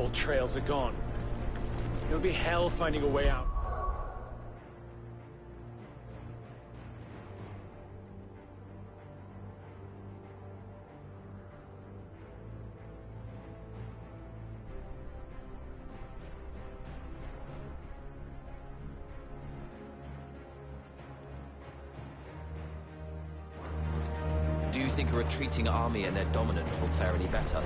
old trails are gone. It'll be hell finding a way out. Do you think a retreating army and their dominant will fare any better?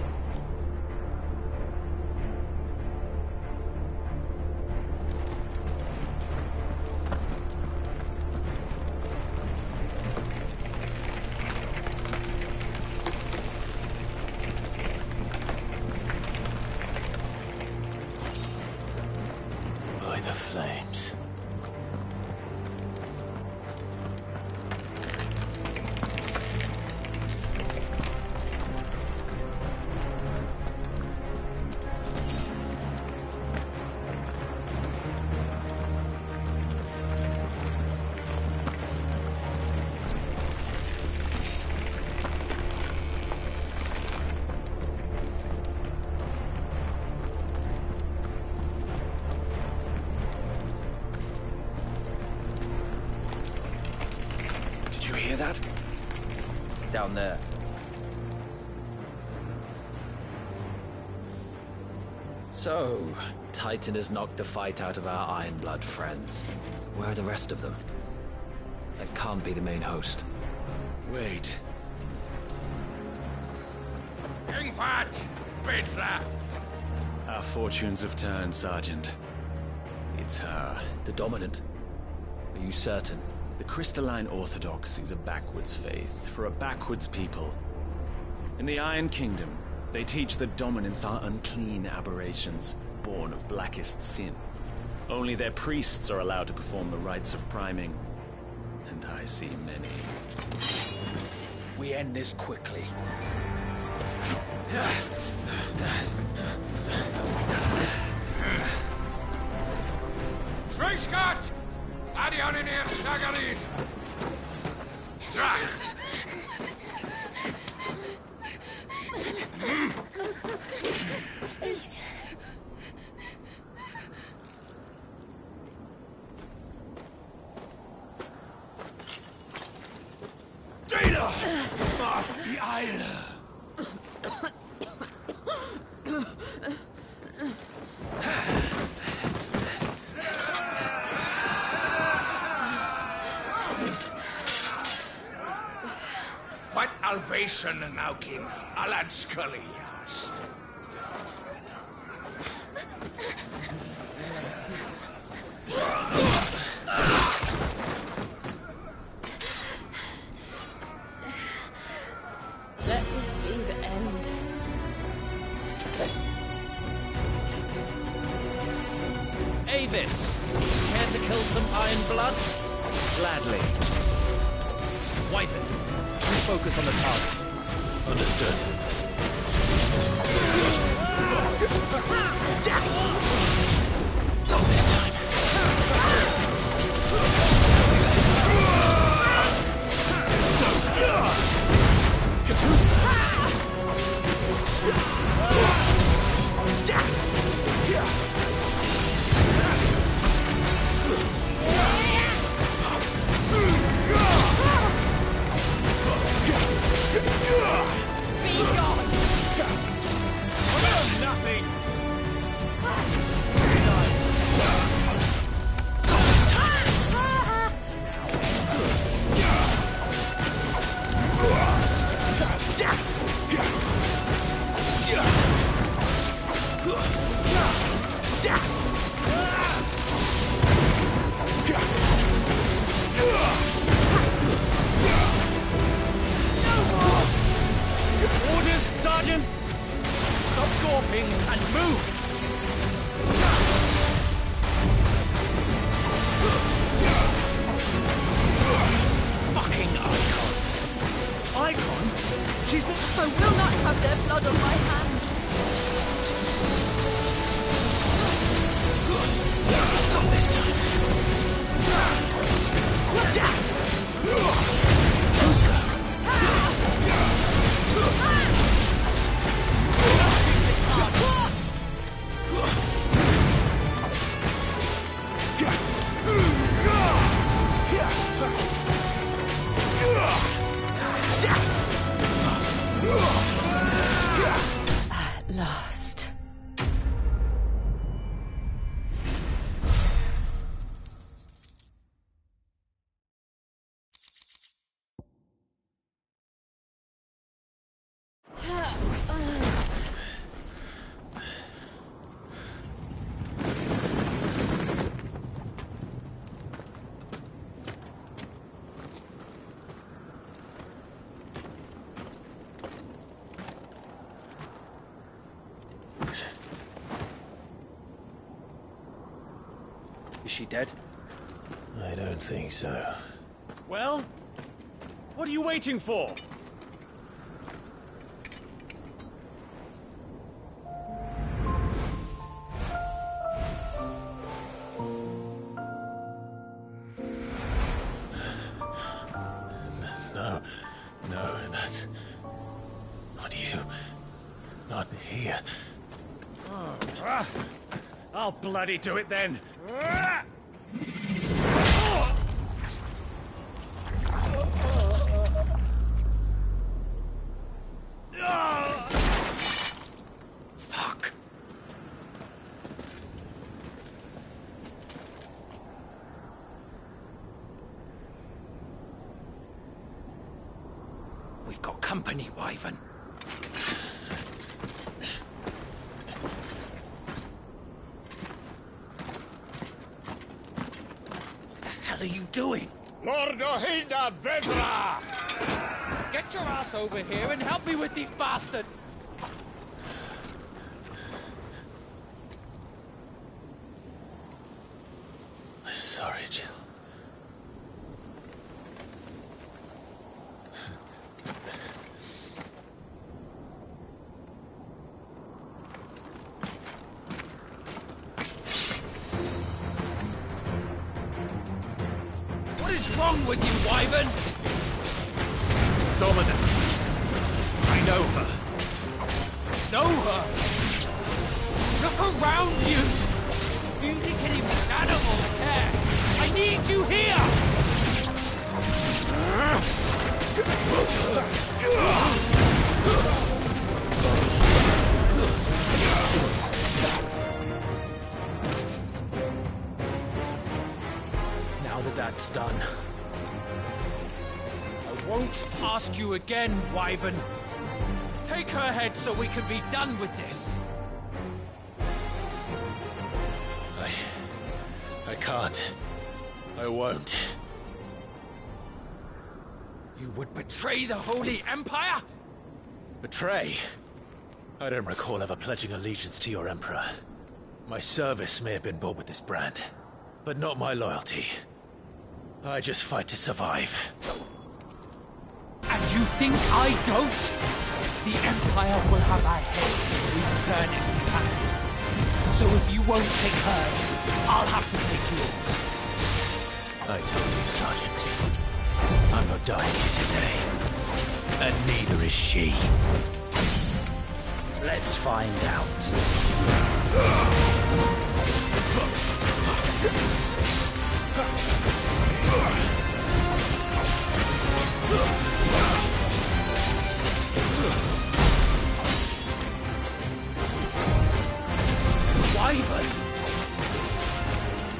By the flames. Did you hear that? Down there. So, Titan has knocked the fight out of our Ironblood friends. Where are the rest of them? That can't be the main host. Wait. Our fortunes have turned, Sergeant. It's her. The Dominant? Are you certain? The Crystalline Orthodox is a backwards faith for a backwards people. In the Iron Kingdom, they teach that dominants are unclean aberrations, born of blackest sin. Only their priests are allowed to perform the rites of priming. And I see many. We end this quickly. Schreischgott! Adion in ihr Sagarit! Drach! Please. Jeder! Maß die Eile! What alvation naukin alad skaliast? Let this be the end. Avis! Care to kill some Ironblood? Gladly. Wyvern, you focus on the target. Understood. Not this time. Katusta! Be gone! Nothing! Is she dead? I don't think so. Well? What are you waiting for? No, that's... not you. Not here. I'll bloody do it then. Fuck. We've got company, Wyvern. What the hell are you doing? Lord Ohilda Vedra! Get your ass over here and help me with these bastards! I'm sorry, Jill. What is wrong with you, Wyvern? Dominic. I know her. Know her? Look around you! Do you think any of these animals care? I need you here! Now that that's done, I won't ask you again, Wyvern. Take her head so we can be done with this. I can't. I won't. You would betray the Holy Empire? Betray? I don't recall ever pledging allegiance to your Emperor. My service may have been bought with this brand, but not my loyalty. I just fight to survive. And you think I don't? The Empire will have our heads returned into panic. So if you won't take hers, I'll have to take yours. I told you, Sergeant. I'm not dying here today. And neither is she. Let's find out. Wyvern?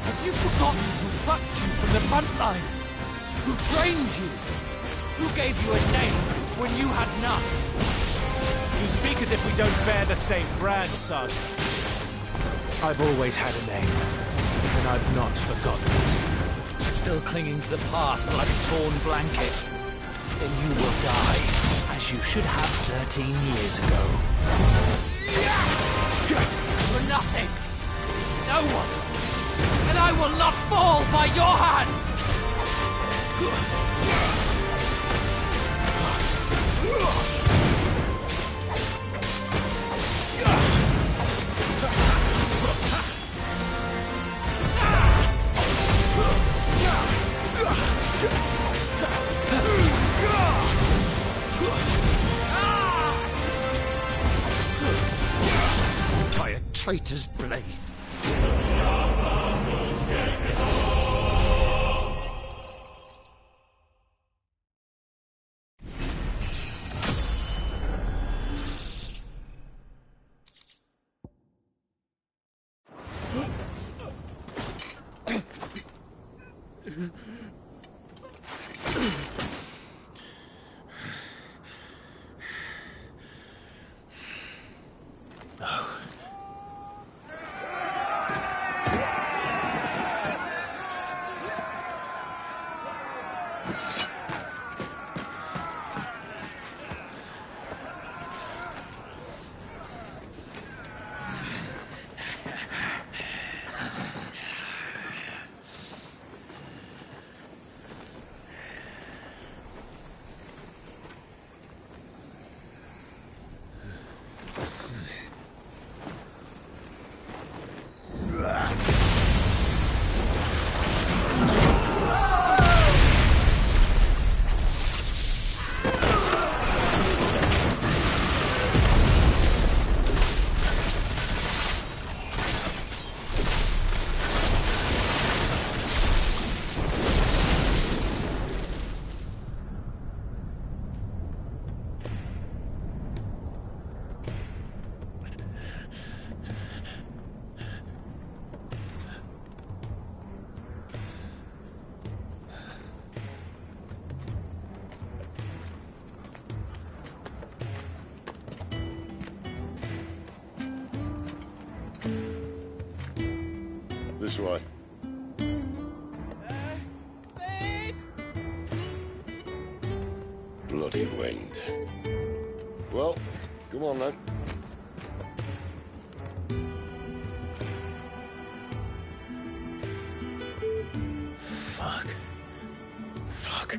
Have you forgotten who plucked you from the front lines? Who trained you? Who gave you a name when you had none? You speak as if we don't bear the same brand, Sergeant. I've always had a name, and I've not forgotten it. Still clinging to the past like a torn blanket. Then you will die, as you should have 13 years ago. For nothing. No one. And I will not fall by your hand! By a traitor's blade. This way. Bloody wind. Well, come on then. Fuck. Fuck.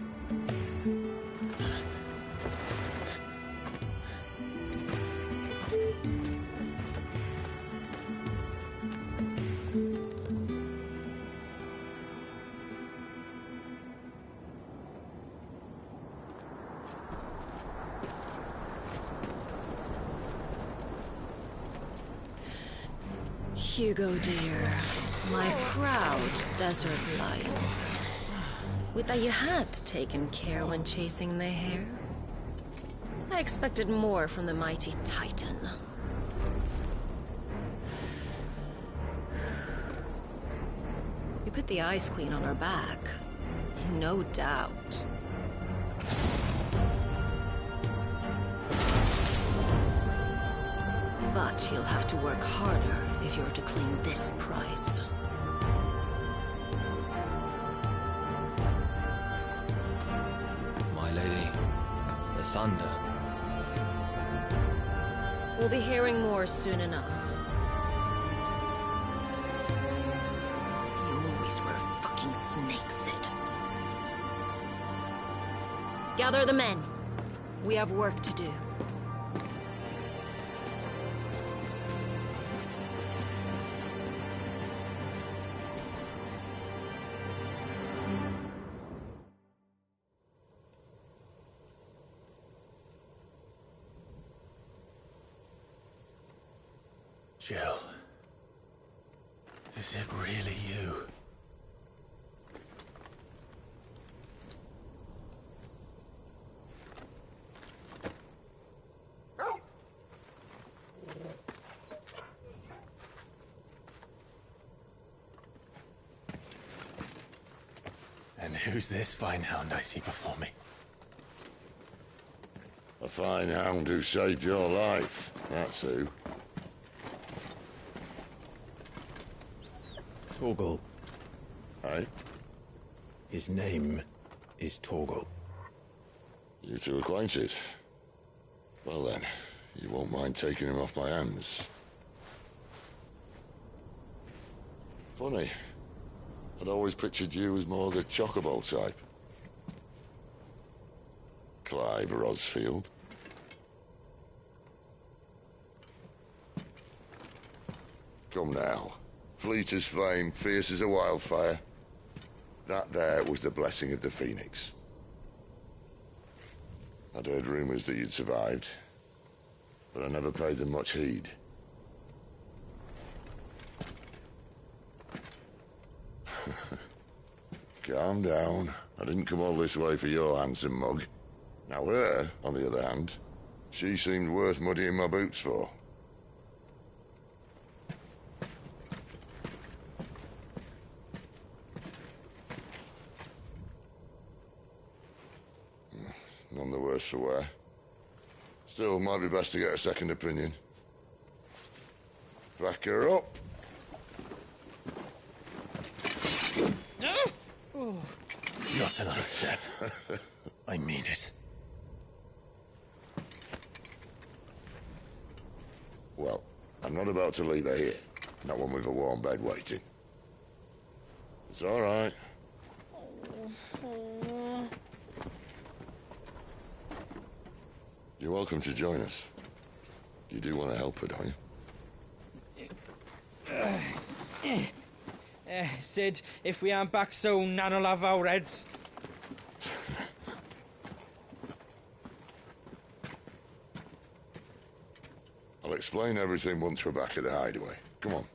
Hugo, dear, my proud desert lion. Would that you had taken care when chasing the hare? I expected more from the mighty Titan. You put the Ice Queen on her back, no doubt. But you'll have to work harder if you're to claim this prize. My lady, the thunder. We'll be hearing more soon enough. You always were a fucking snake, Sid. Gather the men. We have work to do. Jill. Is it really you? And who's this fine hound I see before me? A fine hound who saved your life, that's who. Torgal. Hey? His name is Torgal. You two acquainted? Well then, you won't mind taking him off my hands. Funny. I'd always pictured you as more the chocobo type. Clive Rosfield. Come now. Fleet as flame, fierce as a wildfire. That there was the blessing of the Phoenix. I'd heard rumors that you'd survived, but I never paid them much heed. Calm down. I didn't come all this way for your handsome mug. Now her, on the other hand, she seemed worth muddying my boots for. None the worse for wear. Still, might be best to get a second opinion. Back her up. Not another step. I mean it. Well, I'm not about to leave her here. Not one with a warm bed waiting. It's all right. You're welcome to join us. You do want to help her, don't you? Sid, if we aren't back soon, Nan will have our heads. I'll explain everything once we're back at the hideaway. Come on.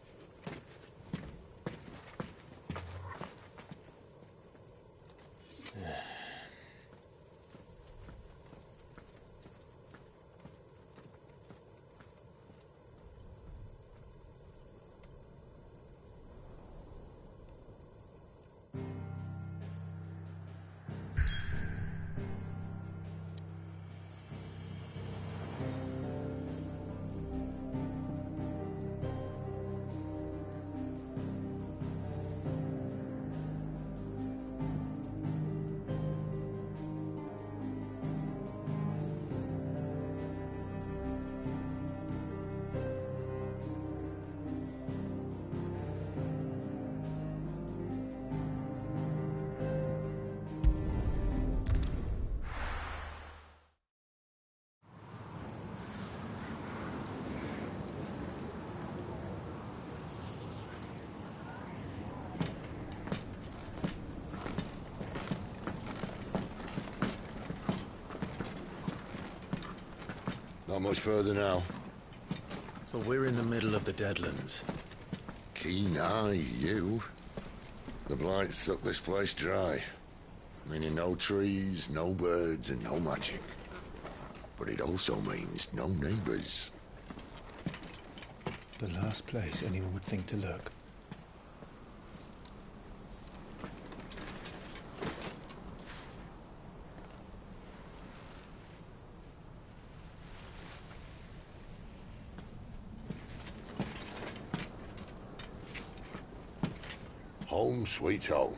Not much further now. But we're in the middle of the Deadlands. Keen eye, you. The blight sucked this place dry. Meaning no trees, no birds, and no magic. But it also means no neighbors. The last place anyone would think to look. Home sweet home.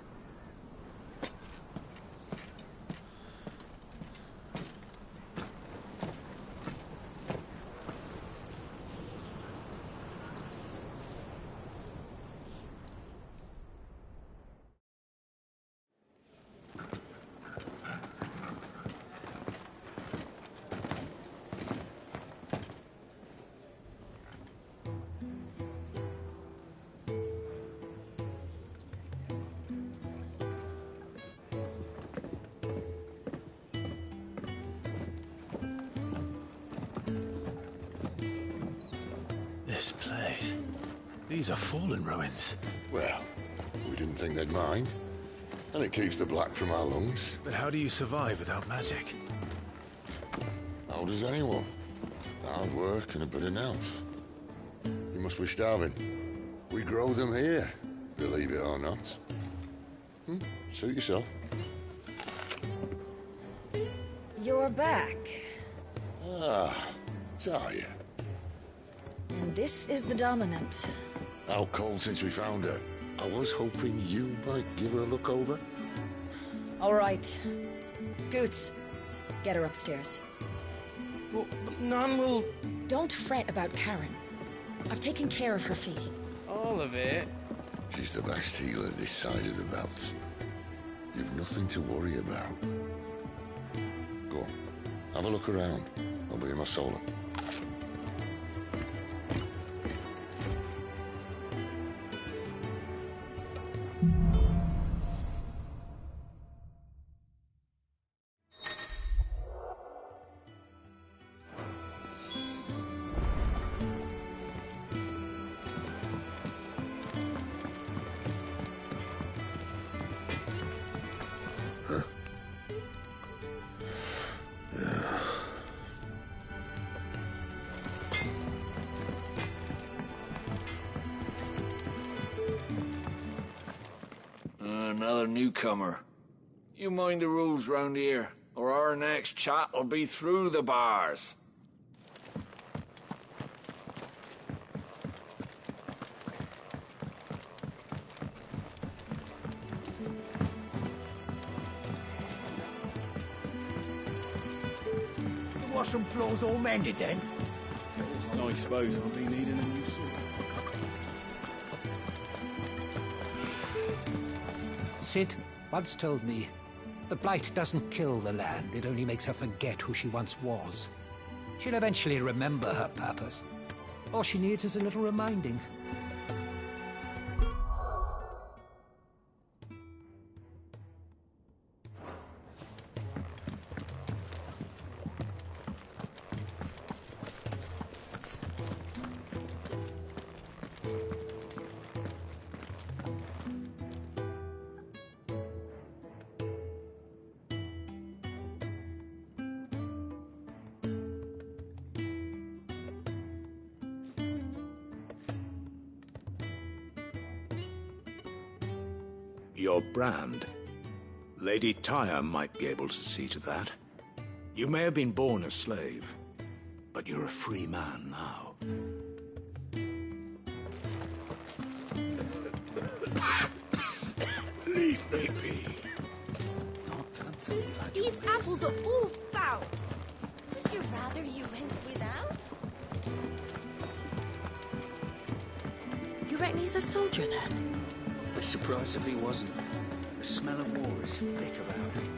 This place. These are fallen ruins. Well, we didn't think they'd mind. And it keeps the black from our lungs. But how do you survive without magic? How does anyone? Hard work and a bit of nerve. You must be starving. We grow them here, believe it or not. Suit yourself. You're back. Ah, Talia. And this is the Dominant. Out cold since we found her. I was hoping you might give her a look over. All right. Goots, get her upstairs. Well, Nan will... Don't fret about Karen. I've taken care of her fee. All of it? She's the best healer this side of the belt. You've nothing to worry about. Go on, have a look around. I'll be in my solar. Another newcomer. You mind the rules round here, or our next chat will be through the bars. The washroom floor's all mended then? I suppose I'll be needing a new suit. Sid once told me, the blight doesn't kill the land, it only makes her forget who she once was. She'll eventually remember her purpose. All she needs is a little reminding. Your brand. Lady Tyre might be able to see to that. You may have been born a slave, but you're a free man now. Leave me be. Not until you've had your These fix. apples are all foul. Would you rather you went without? You reckon he's a soldier then? Be surprised if he wasn't. The smell of war is thick about him.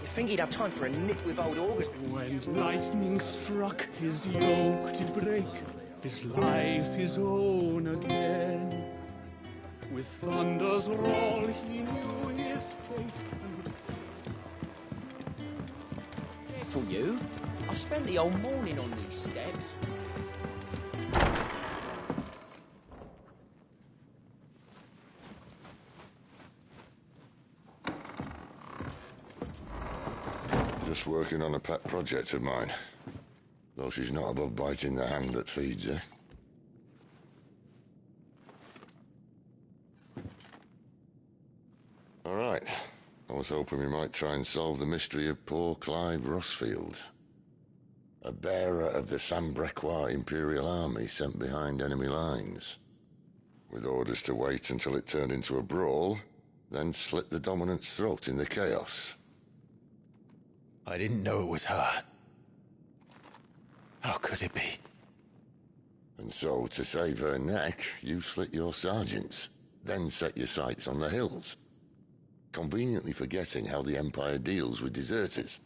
You think he'd have time for a nip with old August? When lightning struck, his yoke did break, his life his own again. With thunder's roll, he knew his fate. For you? I've spent the whole morning on these steps. Just working on a pet project of mine. Though she's not above biting the hand that feeds her. All right. I was hoping we might try and solve the mystery of poor Clive Rossfield. A bearer of the Sambrequois Imperial Army sent behind enemy lines. With orders to wait until it turned into a brawl, then slit the dominant's throat in the chaos. I didn't know it was her. How could it be? And so, to save her neck, you slit your sergeants, then set your sights on the hills. Conveniently forgetting how the Empire deals with deserters.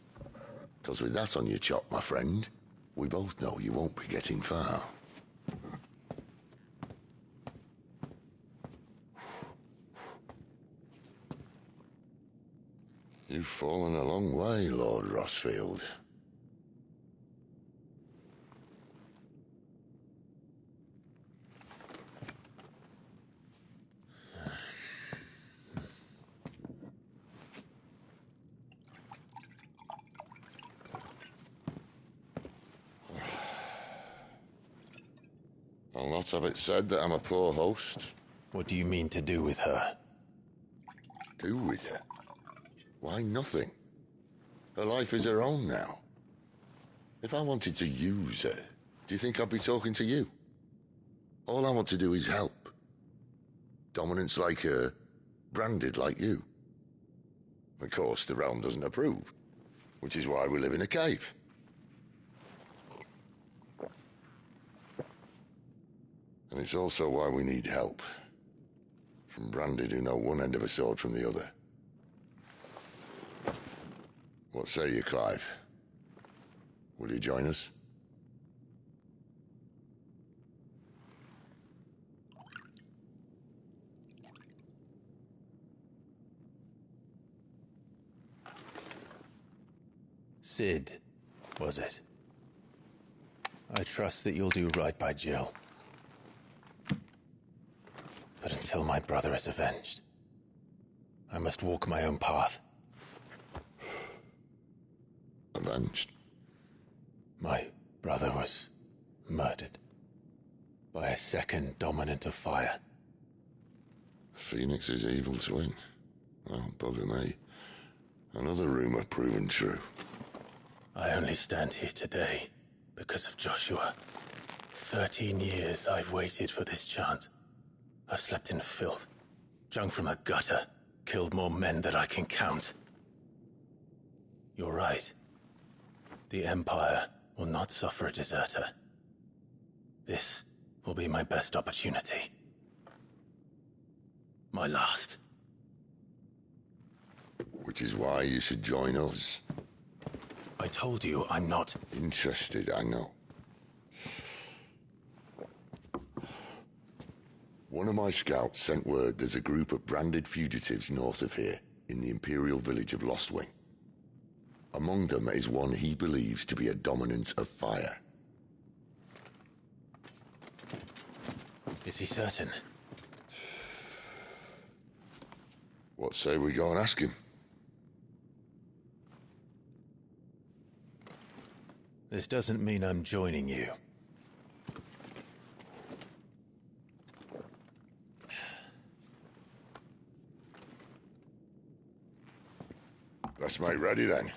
Because with that on your chop, my friend, we both know you won't be getting far. You've fallen a long way, Lord Rossfield. I'll not have it said that I'm a poor host. What do you mean to do with her? Do with her? Why, nothing. Her life is her own now. If I wanted to use her, do you think I'd be talking to you? All I want to do is help. Dominants like her, branded like you. Of course, the realm doesn't approve, which is why we live in a cave. And it's also why we need help. From branded who know one end of a sword from the other. What say you, Clive? Will you join us? Sid, was it? I trust that you'll do right by Jill. But until my brother is avenged, I must walk my own path. Avenged? My brother was murdered by a second dominant of fire. Phoenix's evil twin. Oh, bugger me. Another rumor proven true. I only stand here today because of Joshua. 13 years I've waited for this chance. I've slept in filth, drunk from a gutter, killed more men than I can count. You're right. The Empire will not suffer a deserter. This will be my best opportunity. My last. Which is why you should join us. I told you I'm not interested, I know. One of my scouts sent word there's a group of branded fugitives north of here, in the Imperial village of Lostwing. Among them is one he believes to be a dominant of fire. Is he certain? What say we go and ask him? This doesn't mean I'm joining you. Let's make ready then.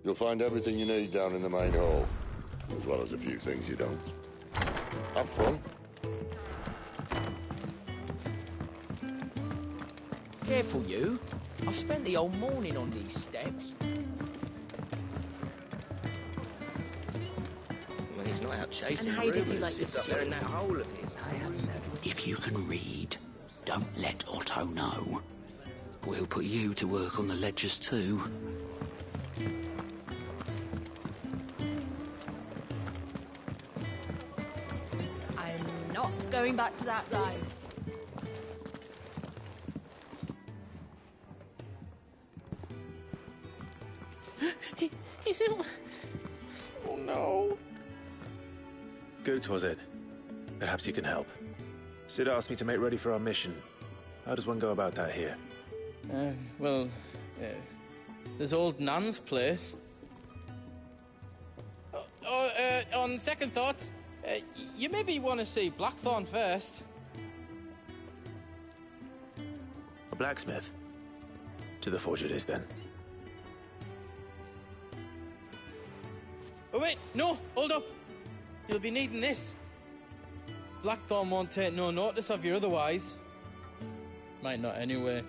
You'll find everything you need down in the main hall, as well as a few things you don't. Have fun. Careful, you. I've spent the whole morning on these steps. When he's not out chasing And how did you rumors, like sits this up there in tune? that hole of his. If you can read, don't let Otto know. We'll put you to work on the ledgers too. I'm not going back to that life. Goot was it? Perhaps you can help. Sid asked me to make ready for our mission. How does one go about that here? Well, there's old Nan's place. On second thoughts, you maybe want to see Blackthorn first. A blacksmith? To the forge it is, then. Oh wait, no, hold up. You'll be needing this. Blackthorn won't take no notice of you otherwise. Might not anyway.